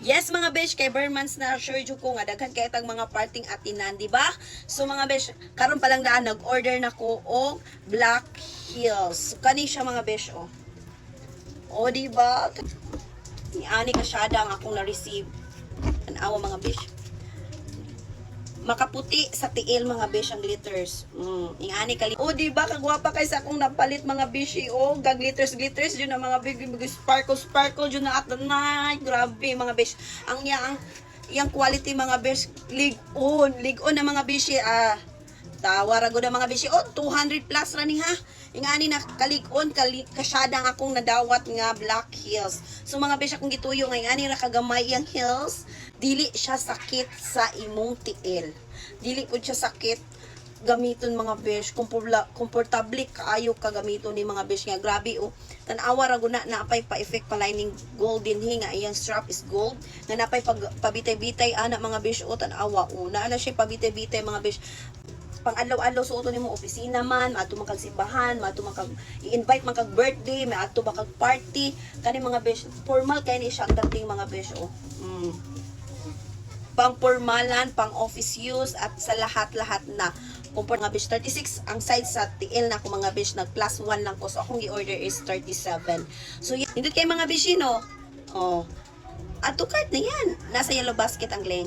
Yes mga besh, kay Bermans na sure jud ko nga daghan kay tag mga parting atinan, di ba? So mga besh, karon pa lang daan nag-order na ko og Black Hills. So, kani siya mga besh oh. O di ba? Ni ani ka siya ang akong na-receive. Tanawa mga besh. Makaputi sa tiil mga besh ang glitters. Ingani kali. O di ba kagwapa kay sa akong napalit mga beshi o gag glitters jud na mga big sparkle jud na at na grabe mga besh. Ang yang quality mga besh lig-on na mga beshi tawara gud na mga beshi o 200 plus ra ni ha. Ingani na kalig-on kasyada ang akong nadawat nga Black Hills. So mga besh akong gituyo nga ingani ra kagamay yang hills. Dili siya sakit sa imong tiil. Dili po siya sakit gamiton mga besh. Komportable kaayo ka gamiton ni mga besh nga grabe o. Tanawa ra guna na apay pa-effect pa lining golden nga iyang strap is gold. Nga napay pabitay-bitay ana mga besh o tanawa o. Naana siya pabitay-bitay mga besh. Pang adlaw-adlaw suoton nimo opisina man, ato man kag simbahan, ato man kag i-invite man kag birthday, may ato ba kag party, kani mga besh, formal kay ni siya ang dating mga besh oh. Pang formalan, pang office use at sa lahat-lahat na. Kumpor nga besh 36 ang size sa tiil na ko mga besh nag plus 1 lang ko. So akong i-order is 37. So hindi kay mga besh no. Oh. Ato cart na yan. Nasa yellow basket ang link.